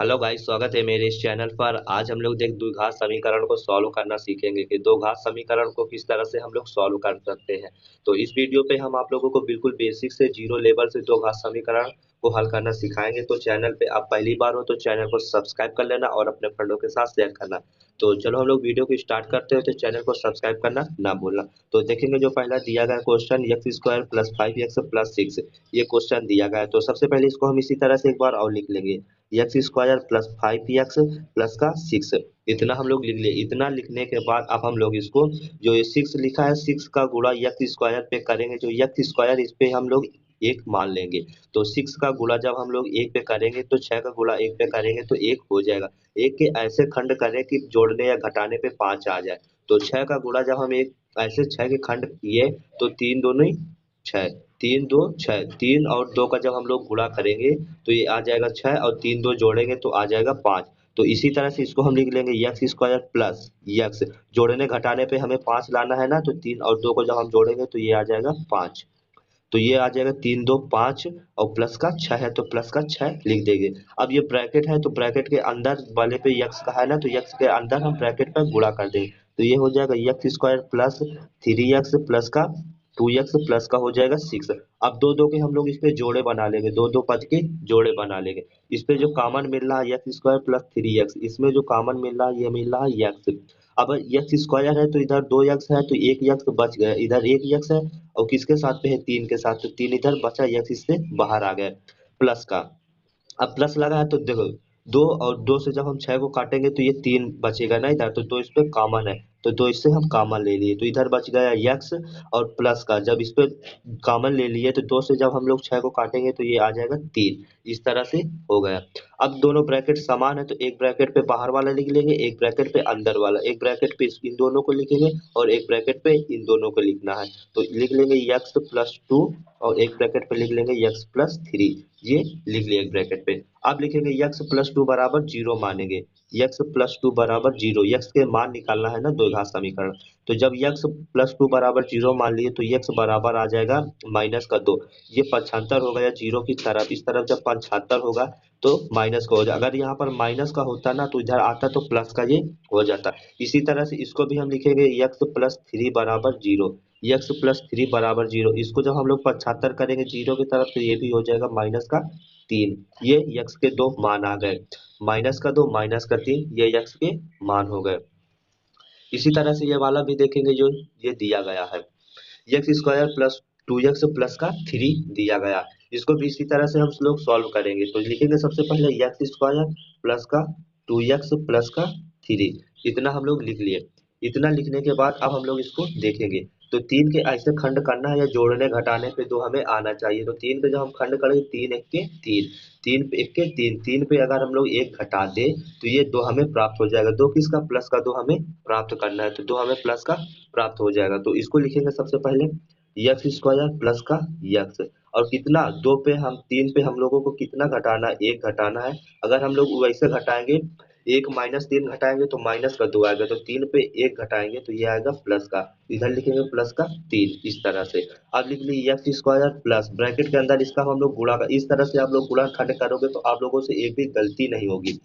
Hello guys, स्वागत है मेरे इस चैनल पर। आज हम लोग द्विघात समीकरण को सॉल्व करना सीखेंगे कि दो घात समीकरण को किस तरह से हम लोग सॉल्व कर सकते हैं। तो इस वीडियो पे हम आप लोगों को बिल्कुल बेसिक से जीरो लेवल से दो घात समीकरण को हल करना सिखाएंगे। तो चैनल पे आप पहली बार हो तो चैनल को सब्सक्राइब कर लेना और अपने फ्रेंडों के साथ शेयर करना। तो चलो हम लोग वीडियो को स्टार्ट करते हैं, तो चैनल को सब्सक्राइब करना ना भूलना। तो देखेंगे जो पहला दिया गया question x square plus 5x plus 6, ये क्वेश्चन दिया गया है। तो सबसे पहले इसको हम इसी तरह से एक बार और लिख लेंगे, x square plus 5x plus का 6। इतना हम लोग लिख लिए। इतना लिखने के बाद अब हम लोग इसको, जो ये 6 लिखा है, 6 का गुणा एक्स स्क्वायर पे करेंगे। जो एक्स स्क्वायर इस पे हम लोग एक मान लेंगे। तो 6 का गुणा जब हम लोग एक पे करेंगे तो 6 का गुणा एक पे करेंगे तो एक हो जाएगा। एक के ऐसे खंड करें कि जोड़ने या घटाने पे 5 आ जाए। तो 6 का गुणा जब हम एक ऐसे 6 के खंड किए तो तीन दोनों ही 6, तीन दो 6, तीन और दो का जब हम लोग गुणा करेंगे तो ये आ जाएगा 6 और तीन दो जोड़ेंगे तो आ जाएगा 5। तो इसी तरह से इसको हम लिख लेंगे एक्स स्क्वायर प्लस एक्स, जोड़ने घटाने पे हमें 5 लाना है ना, तो तीन और दो को जब हम जोड़ेंगे तो ये आ जाएगा 5। तो ये आ जाएगा तीन दो 5 और प्लस का 6 है तो प्लस का 6 लिख देंगे। अब ये ब्रैकेट है तो ब्रैकेट के अंदर वाले पे एक्स का है ना, तो एक्स के अंदर हम ब्रैकेट पर गुणा कर देंगे। तो ये हो जाएगा x square plus 3x plus का 2x प्लस का हो जाएगा 6। अब दो दो के हम लोग इस पे जोड़े बना लेंगे, दो दो पद के जोड़े बना लेंगे। इस पे जो कॉमन मिल रहा है एक्स स्क्वायर प्लस 3x, इसमें जो कॉमन मिल रहा है ये मिल रहा है एक्स। अब एक्स स्क्वायर है तो इधर दो एक्स है तो एक एक्स बच गया, इधर एक एक्स है और किसके साथ पे है, तीन के साथ, तो तीन इधर बचा, एक्स इससे बाहर आ गया प्लस का। अब प्लस लगा है तो देखो, दो और दो से जब हम 6 को काटेंगे तो ये तीन बचेगा ना इधर, तो दो इस पे कॉमन है तो दो इससे हम कॉमन ले लिए तो इधर बच गया एक्स। और प्लस का जब इस पे कॉमन ले लिए तो दो से जब हम लोग 6 को काटेंगे तो ये आ जाएगा 3। इस तरह से हो गया। अब दोनों ब्रैकेट समान है तो एक ब्रैकेट पे बाहर वाला लिख लेंगे, एक ब्रैकेट पे अंदर वाला, एक ब्रैकेट पे इन दोनों को लिखेंगे और एक ब्रैकेट पे इन दोनों को लिखना है। तो लिख लेंगे एक्स प्लस 2 और एक ब्रैकेट पे लिख लेंगे एक्स प्लस 3। ये लिख लिया एक ब्रैकेट पे। अब लिखेंगे एक्स प्लस 2 बराबर जीरो मानेंगे। एक्स प्लस 2 बराबर जीरो, एक्स के मान निकालना है ना द्विघात समीकरण। तो जब एक्स प्लस 2 बराबर जीरो मान लिए तो एक्स बराबर आ जाएगा माइनस का 2। ये पक्षांतर हो गया जीरो की तरफ, इस तरफ जब पक्षांतर होगा तो माइनस का हो जाए। अगर यहाँ पर माइनस का होता ना तो इधर आता तो प्लस का ये हो जाता। इसी तरह से इसको भी हम लिखेंगे एक्स प्लस 3 बराबर जीरो। एक्स प्लस 3 बराबर जीरो, इसको जब हम लोग 75 करेंगे जीरो की तरफ तो ये भी हो जाएगा माइनस का 3। ये एक्स के दो मान आ गए, माइनस का 2 माइनस का 3, ये एक्स के मान हो गए। इसी तरह से ये वाला भी देखेंगे जो ये दिया गया है, x square plus 2x plus का 3 दिया गया। इसको भी इसी तरह से हम लोग सॉल्व करेंगे। तो लिखेंगे सबसे पहले एक्स स्क्वायर प्लस का 2x प्लस का 3, इतना हम लोग लिख लिए। इतना लिखने के बाद अब हम लोग इसको देखेंगे। तो तीन के ऐसे खंड करना है या जोड़ने घटाने पे दो हमें आना चाहिए। तो तीन पे जब हम खंड करेंगे, तीन एक के तीन, तीन पे एक के तीन, तीन पे अगर हम लोग एक घटा दे तो ये दो हमें प्राप्त हो जाएगा। दो किसका, प्लस का दो हमें प्राप्त करना है, तो दो हमें प्लस का प्राप्त हो जाएगा। तो इसको लिखेंगे सबसे पहले एक्स स्क्वायर प्लस का एक्स, और कितना, दो पे हम, तीन पे हम लोगों को कितना घटाना है, एक घटाना है। अगर हम लोग वैसे घटाएंगे, एक माइनस तीन घटाएंगे तो माइनस का दो आएगा, तो तीन पे एक घटाएंगे तो ये आएगा प्लस का, इधर लिखेंगे प्लस का 3। इस तरह से अब लिख ली एक्स स्क्वायर प्लस ब्रैकेट के अंदर इसका हम लोग गुणा कर, इस तरह से आप लोग गुणा खंड करोगे तो आप लोगों से एक भी गलती नहीं होगी।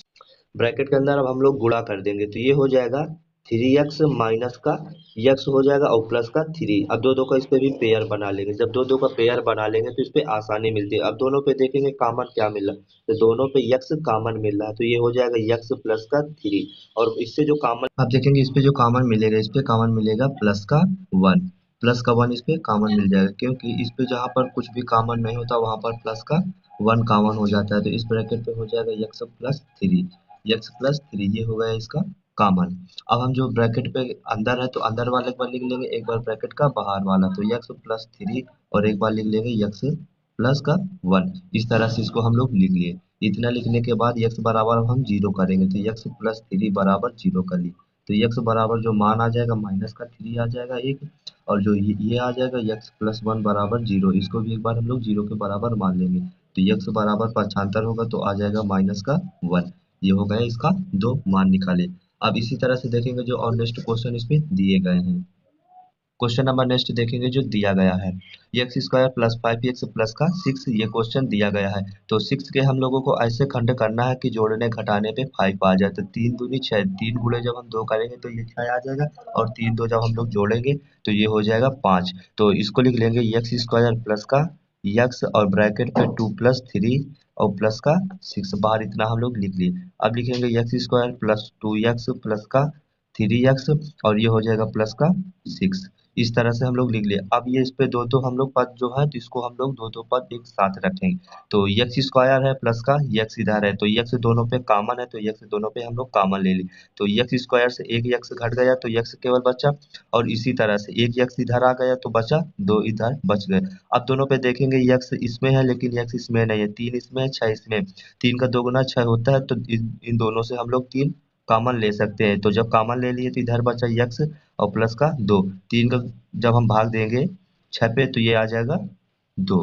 ब्रैकेट के अंदर अब हम लोग गुणा कर देंगे तो ये हो जाएगा 3x माइनस का x हो जाएगा और प्लस का 3। अब दो दो का इस पे भी पेयर बना लेंगे। जब दो दो का पेयर बना लेंगे तो इस पे आसानी मिलती है। अब दोनों पे देखेंगे कॉमन क्या मिल रहा है, तो दोनों पे x कॉमन मिल रहा है तो ये हो जाएगा x प्लस का 3। और इससे जो कॉमन आप देखेंगे, इस पे जो कॉमन मिलेगा, इस पे कॉमन मिलेगा प्लस का 1, प्लस का 1 इस पे कॉमन मिल जाएगा, क्योंकि इस पे जहाँ पर कुछ भी कॉमन नहीं होता वहां पर प्लस का 1 कॉमन हो जाता है। तो इस ब्रैकेट पे हो जाएगा x प्लस 3, एक्स प्लस 3, ये हो गया इसका कॉमन। अब हम जो ब्रैकेट पे अंदर है तो अंदर वाले एक बार लिख लेंगे, एक बार ब्रैकेट का बाहर वाला, तो एक्स प्लस 3 और एक बार लिख लेंगे एक्स प्लस का 1। इस तरह से इसको हम लोग लिख लिए। इतना लिखने के बाद एक्स बराबर अब हम जीरो करेंगे तो एक्स प्लस 3 बराबर जीरो कर लिए। तो एक्स बराबर जो मान आ जाएगा माइनस का 3 आ जाएगा एक, और जो ये आ जाएगा एक्स प्लस 1 बराबर जीरो, इसको भी एक बार हम लोग जीरो के बराबर मान लेंगे। तो एक्स बराबर पक्षांतर होगा तो आ जाएगा माइनस का 1। ये हो गया इसका दो मान निकाले। अब इसी तरह से देखेंगे जो और नेक्स्ट क्वेश्चन इसमें दिए गए हैं। क्वेश्चन नंबर नेक्स्ट देखेंगे जो दिया गया है, x square plus 5x plus का 6, ये क्वेश्चन दिया गया है। तो 6 के हम लोगों को ऐसे खंड करना है कि जोड़ने घटाने पे 5 आ जाए। तो 3 दूनी 6, 3 गुणे जब हम 2 करेंगे तो ये 6 आ जाएगा, और 3 2 जब हम लोग जोड़ेंगे तो ये हो जाएगा 5। तो इसको लिख लेंगे एक्स स्क्वायर प्लस का एक्स और ब्रैकेट पे 2 प्लस 3 और प्लस का 6, बाहर इतना हम लोग लिख लिए। अब लिखेंगे x square plus 2x plus का 3x और ये हो जाएगा प्लस का 6। इस तरह से हम लोग लिख लिए। अब ये इस पे दो दो हम लोग पद जो है तो इसको हम लोग दो दो पद एक साथ रखेंगे। तो एक्स स्क्वायर है प्लस का एक्स इधर है, तो एक्स दोनों पे कॉमन है, तो एक्स दोनों पे हम लोग कॉमन ले ली। तो एक्स स्क्वायर से एक एक्स घट गया तो एक्स केवल बचा, और इसी तरह से एक एक्स इधर आ गया तो बचा, दो इधर बच गए। अब दोनों पे देखेंगे एक्स इसमें है लेकिन एक्स इसमें नहीं है, 3 इसमें है 6 इसमें, 3 का दोगुना 6 होता है, तो इन दोनों से हम लोग 3 कॉमन ले सकते हैं। तो जब कॉमन ले लिए तो इधर बचा एक्स और प्लस का 2, 3 का जब हम भाग देंगे 6 पे तो ये आ जाएगा 2,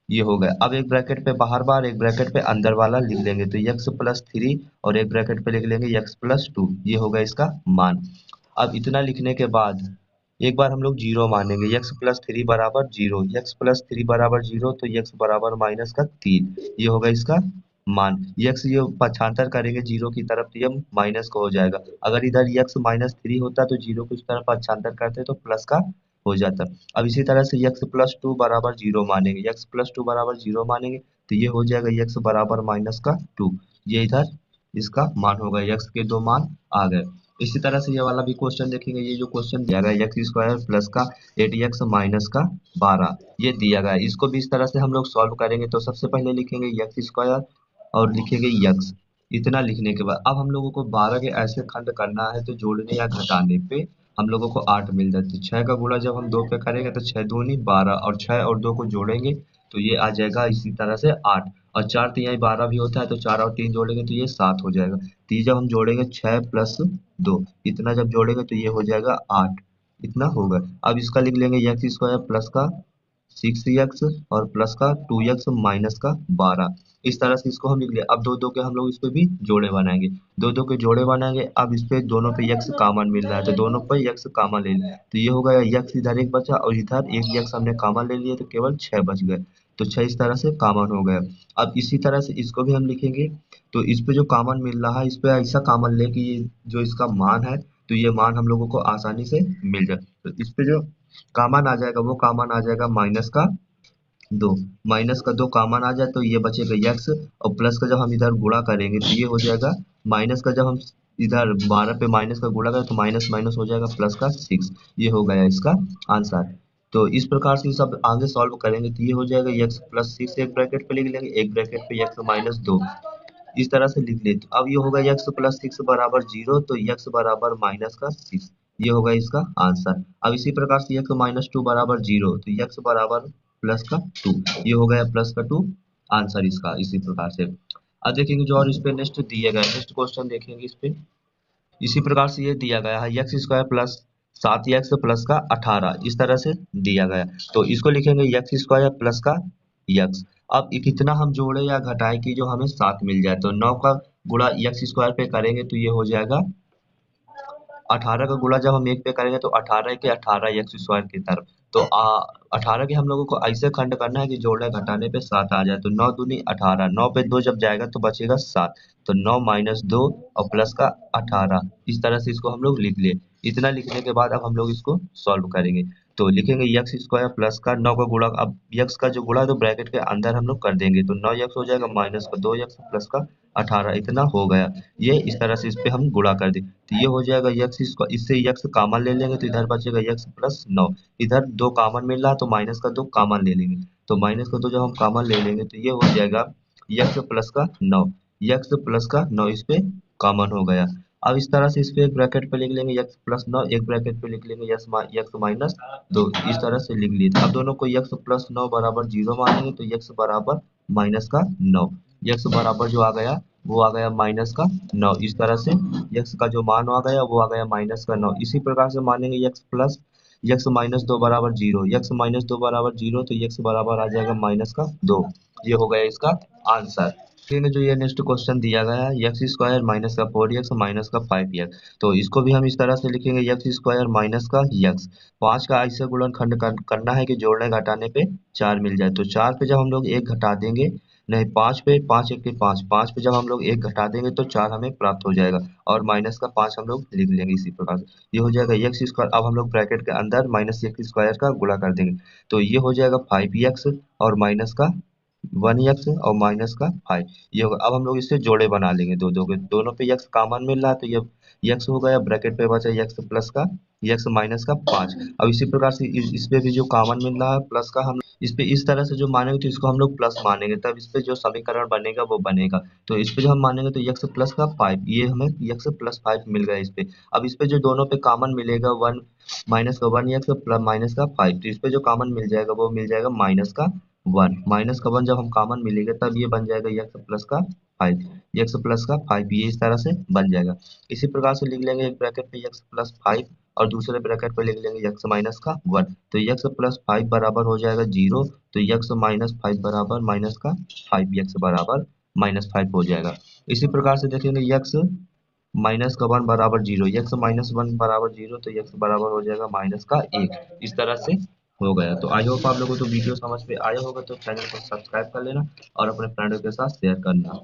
ये हो गया। अब एक ब्रैकेट पे बाहर बार, एक ब्रैकेट पे अंदर वाला लिख लेंगे, तो x प्लस 3 और एक ब्रैकेट पे लिख लेंगे x प्लस 2, ये होगा इसका मान। अब इतना लिखने के बाद एक बार हम लोग जीरो मानेंगे, x प्लस 3 बराबर जीरो, x प्लस 3 बराबर जीरो, तो x बराबर माइनस का 3, ये होगा इसका मान। x ये पक्षांतर करेंगे जीरो की तरफ तो ये माइनस का हो जाएगा। अगर इधर x माइनस 3 होता तो जीरो की तरफ पक्षांतर करते तो प्लस का हो जाता। अब इसी तरह से x प्लस 2 बराबर जीरो मानेंगे, x प्लस 2 बराबर जीरो मानेंगे तो ये हो जाएगा x बराबर माइनस का 2, ये इधर इसका मान होगा, x के दो मान आ गए। इसी तरह से ये वाला भी क्वेश्चन देखेंगे, ये जो क्वेश्चन दिया गया एक्स स्क्वायर प्लस का 8x माइनस का 12, ये दिया गया है। इसको भी इस तरह से हम लोग सॉल्व करेंगे। तो सबसे पहले लिखेंगे एक्स स्क्वायर और लिखेंगे यक्स, इतना लिखने के बाद अब हम लोगों को 12 के ऐसे खंड करना है तो जोड़ने या घटाने पे हम लोगों को 8 मिल जाती है। 6 का गुणा जब हम 2 पे करेंगे तो 6 दूनी 12, और 6 और 2 को जोड़ेंगे तो ये आ जाएगा इसी तरह से 8, और 4 तिहाई 12 भी होता है, तो 4 और 3 जोड़ेंगे तो ये 7 हो जाएगा। तो ये जब हम जोड़ेंगे 6 प्लस 2, इतना जब जोड़ेंगे तो ये हो जाएगा 8, इतना होगा। अब इसका लिख लेंगे एक्स स्क्वायर प्लस का 6x और प्लस का 2x माइनस का 12, इस तरह से इसको हम लिख लिया। अब दो दो के हम लोग इस पे भी जोड़े बनाएंगे, दो दो के जोड़े बनाएंगे। अब इस पे दोनों पे x कॉमन मिल रहा है तो दोनों पे x कॉमन ले लिया, तो ये हो गया x इधर एक बचा और इधर एक x हमने कॉमन ले लिया तो केवल 6 बच गए, तो 6 इस तरह से कॉमन हो गया। अब इसी तरह से इसको भी हम लिखेंगे, तो इस पे जो कॉमन मिल रहा है इस पे ऐसा कॉमन ले कि ये जो इसका मान है तो ये मान हम लोगों को आसानी से मिल जाए। तो इस पे जो कॉमन आ जाएगा वो कॉमन आ जाएगा माइनस का 2, माइनस का 2 कॉमन आ जाए तो ये बचेगा x, और प्लस का जब हम इधर गुणा करेंगे तो ये हो जाएगा माइनस का, जब हम इधर 12 पे माइनस का गुणा करें तो माइनस माइनस हो जाएगा प्लस का 6, ये हो गया इसका आंसर। तो इस प्रकार से सब आगे सॉल्व करेंगे तो ये हो जाएगा x प्लस 6, एक ब्रैकेट पे लिख लेंगे, एक ब्रैकेट पे x माइनस 2, इस तरह से लिख लेते। अब ये होगा x प्लस 6 बराबर 0, तो x बराबर माइनस का 6, ये होगा इसका आंसर। अब इसी प्रकार से x माइनस 2 बराबर 0, तो x बराबर प्लस का 2, ये हो गया प्लस का 2, आंसर इसका। इसी प्रकार से अब देखेंगे जो और इस पे नेक्स्ट दिए गए, नेक्स्ट क्वेश्चन देखेंगे इस पे। इसी प्रकार से ये दिया गया है x square plus 7x plus का 18, इस तरह से दिया गया। तो इसको लिखेंगे एक्स स्क्वायर प्लस का x। अब कितना हम जोड़े या घटाएं कि जो हमें 7 मिल जाए, तो 9 का गुणा एक्स स्क्वायर पे करेंगे तो ये हो जाएगा 18 का गुणा जब हम एक पे करेंगे तो 18 के 18 एक्स स्क्वायर की तरफ। तो 18 के हम लोगों को ऐसे खंड करना है कि जोड़ने घटाने पे 7 आ जाए। तो 9 दूनी 18, 9 पे 2 जब जाएगा तो बचेगा 7, तो 9 माइनस 2 और प्लस का 18, इस तरह से इसको हम लोग लिख लिए। इतना लिखने के बाद अब हम लोग इसको सॉल्व करेंगे। तो लिखेंगे एक्स स्क्वायर प्लस का 9 का गुणा, अब एक्स का जो गुणा है तो ब्रैकेट के अंदर हम लोग कर देंगे, तो 9x हो जाएगा माइनस का 2x प्लस का 18, इतना हो गया। ये इस तरह से इस पे हम गुणा कर दें तो ये हो जाएगा x इसको, इससे x कॉमन ले लेंगे तो इधर बचेगा x प्लस 9, इधर 2 कॉमन मिल रहा है तो माइनस का 2 कॉमन ले लेंगे, तो माइनस का 2 जब हम कॉमन ले लेंगे तो ये हो जाएगा x प्लस का 9, x प्लस का 9 इस पे कॉमन हो गया। अब इस तरह से इस पे एक ब्रैकेट पे लिख लेंगे x प्लस 9, एक ब्रैकेट पे लिख लेंगे x माइनस 2, इस तरह से लिख लिए। अब दोनों को x प्लस 9 बराबर 0 मानेंगे तो x बराबर माइनस का 9, x बराबर जो आ गया वो आ गया माइनस का 9, इस तरह से x का जो मान आ गया वो आ गया माइनस का 9। इसी प्रकार से मानेंगे x माइनस 2 बराबर 0, x माइनस 2 बराबर 0, तो x बराबर आ जाएगा माइनस का 2, ये हो गया इसका आंसर। देखेंगे जो ये नेक्स्ट क्वेश्चन दिया गया है एक्स स्क्वायर माइनस का 4x माइनस का 5x, तो इसको भी हम इस तरह से लिखेंगे एक्स स्क्वायर माइनस का x। 5 का ऐसे गुणनखंड करना है कि जोड़ने घटाने पे 4 मिल जाए, तो 4 पे जब हम लोग एक घटा देंगे, नहीं 5 पे 5 एक के 5, 5 पे जब हम लोग एक घटा देंगे तो 4 हमें प्राप्त हो जाएगा, और माइनस का 5 हम लोग लिख लेंगे इसी प्रकार से। ये हो जाएगा एक्स स्क्वायर। अब हम लोग ब्रैकेट के अंदर माइनस एक्स स्क्वायर का गुणा कर देंगे, तो ये हो जाएगा 5x और माइनस का 1x और माइनस का 5, ये होगा। अब हम लोग इससे जोड़े बना लेंगे, दो के दोनों पे x कॉमन मिल रहा है, तो ये x हो गया, ब्रैकेट पे बचा x प्लस का x माइनस का 5। अब इसी प्रकार से इस पे भी जो कॉमन मिल रहा है प्लस का, हम इस पे इस तरह से जो मानेंगे तो इसको हम लोग प्लस मानेंगे, तब इस पे जो समीकरण बनेगा वो बनेगा। तो इस पे जो हम मानेंगे तो x प्लस का 5, ये हमें x प्लस 5 मिल गया इस पे। अब इस पे जो दोनों पे कॉमन मिलेगा 1 माइनस का 1x प्लस माइनस का 5, तो इस पे जो कॉमन मिल जाएगा वो मिल जाएगा माइनस का 1। माइनस का 1 जब हम कॉमन मिलेगा तब ये बन जाएगा एक्स प्लस का 5, एक्स प्लस का 5, ये इस तरह से बन जाएगा। इसी प्रकार से लिख लेंगे एक ब्रैकेट पे एक्स प्लस 5 और दूसरे ब्रैकेट पे लिख लेंगे एक्स माइनस का 1, तो एक्स प्लस 5 बराबर हो जाएगा 0, तो एक्स माइनस 5 बराबर माइनस का 5, एक्स बराबर माइनस 5 हो जाएगा। इसी प्रकार से देखेंगे एक्स माइनस का 1 बराबर 0, एक्स माइनस 1 बराबर 0, तो एक्स बराबर हो जाएगा माइनस का 1। इस तरह से हो गया। तो आई होप आप लोगों को तो वीडियो समझ में आया होगा, तो चैनल को सब्सक्राइब कर लेना और अपने फ्रेंडों के साथ शेयर करना।